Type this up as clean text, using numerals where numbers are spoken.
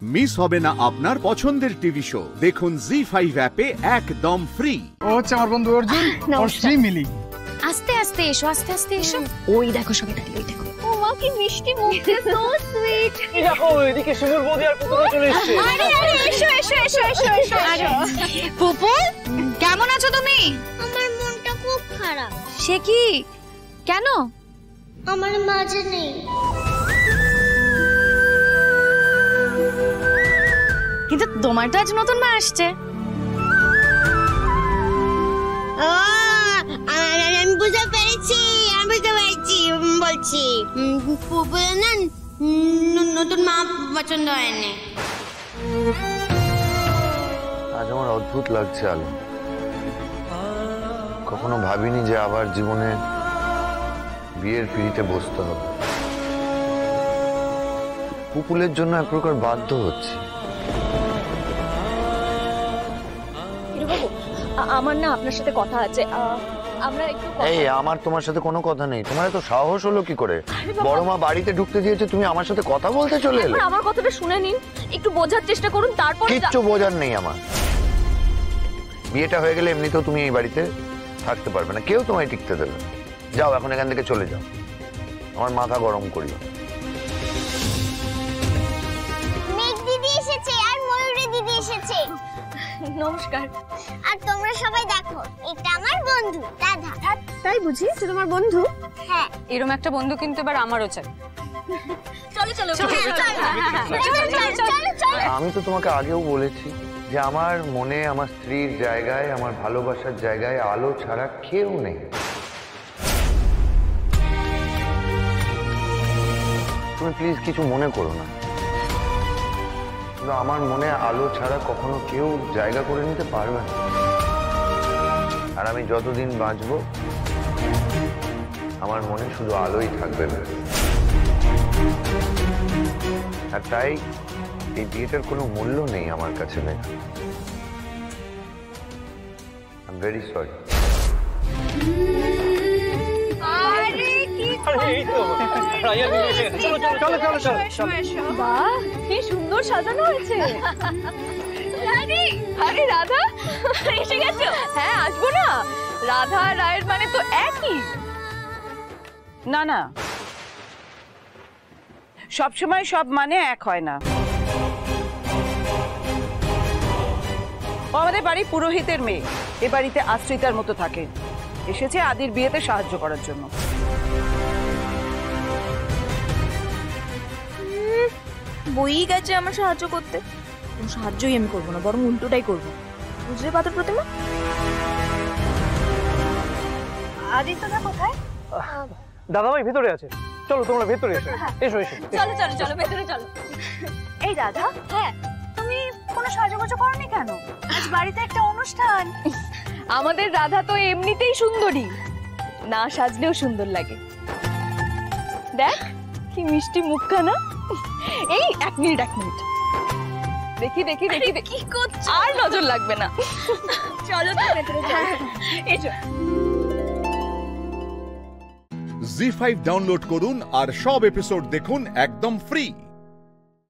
Miss হবে না আপনার পছন্দের টিভি শো। দেখুন জি5 অ্যাপে একদম ফ্রি। ও হচ্ছে আমার বন্ধু অর্জুন, ওর স্ত্রী মিলি। আস্তে আস্তে এসো, আস্তে আস্তে এসো। ওই দেখো সবাই দাঁড়িয়ে, ওই দেখো। ও মা কি মিষ্টি মুখ, সো সুইট। এই দেখো এদিকে শিমুর বৌদি আর পুতুল চলে এসেছে। আরে আরে এসো এসো এসো এসো এসো। আরে পুপুল, কেমন আছো তুমি? আমার মনটা খুব খারাপ। সে কি, কেন? আমার মাঝে নেই। কিন্তু তোমার তো আজ নতুন মা আসছে। আমি বুঝতে পেরেছি, বলছি নতুন মা পছন্দ হয়নি। আজ আমার অদ্ভুত লাগছে আলো। কখনো ভাবিনি যে আবার জীবনে বিয়ের পিড়িতে বসতে হবে। পুপুলের জন্য এক প্রকার বাধ্য হচ্ছি। আমার না আপনার সাথে কথা আছে, আমরা একটু এই আমার তোমার সাথে কোনো কথা নেই। তোমার এত সাহস হলো কি করে? বড় মা বাড়িতে ঢুকতে দিয়েছে, তুমি আমার সাথে কথা বলতে চলে এলে? আমার কথাটা শুনে নিন, একটু বোঝার চেষ্টা করুন, তারপর কিচ্ছু বোঝার নেই আমার। বিয়েটা হয়ে গেলে এমনিতেও তুমি এই বাড়িতে থাকতে পারবে না, কেউ তোমায় টিকতে দেবে। যাও এখন এখান থেকে চলে যাও, আমার মাথা গরম করিও। মেঘ দিদি এসেছে আর ময়ূরী দিদি এসেছে। নমস্কার। আর তোমরা সবাই দেখো, এটা আমার বন্ধু রাধা। তাই বুঝি সে তোমার বন্ধু? হ্যাঁ, এরকম একটা বন্ধু কিন্তু এবার আমারও চাই। চলো চলো আমি তো তোমাকে আগেও বলেছি যে আমার মনে আমার স্ত্রীর জায়গায়, আমার ভালোবাসার জায়গায় আলো ছাড়া কেউ নেই। তুমি প্লিজ কিছু মনে করো না, কিন্তু আমার মনে আলো ছাড়া কখনো কেউ জায়গা করে নিতে পারবে না। আর আমি যতদিন বাঁচবো আমার মনে শুধু আলোই থাকবে না। আর তাই এই বিয়েটার কোনো মূল্য নেই আমার কাছে। I am very sorry. বাহ, কি সুন্দর সাজানো হয়েছে। আরে রাধা এসে গেছো? হ্যাঁ আসবো না, রাধা আর রায়ের মানে তো একই। না না, সবসময় সব মানে এক হয় না। ও আমাদের বাড়ির পুরোহিতের মেয়ে, এ বাড়িতে আশ্রিতার মতো থাকে। এসেছে আদির বিয়েতে সাহায্য করার জন্য। বই গেছে আমার সাহায্য করতে। কোনো সাহায্যই আমি করবো না, বরং উল্টোটাই করবো। বুঝলে পাথর প্রতিমা? আদিত্যদা কোথায়? দাদাভাই ভিতরে আছে, চলো তোমরা ভেতরে এসো। এসো এসো চলো চলো চলো ভেতরে চলো। এই রাধা, হ্যাঁ তুমি কোনো সাজুগুজু করনি কেন? আজ বাড়িতে একটা অনুষ্ঠান। আমাদের রাধা তো এমনিতেই সুন্দরী, না সাজলেও সুন্দর লাগে। দেখ কি মিষ্টি মুখখানা। এই এক মিনিট দেখি দেখি দেখি কি করছো, আর নজর লাগবে না। চলো তো ভেতরে চলো। এসো। জি5 ডাউনলোড করুন আর সব এপিসোড দেখুন একদম ফ্রি।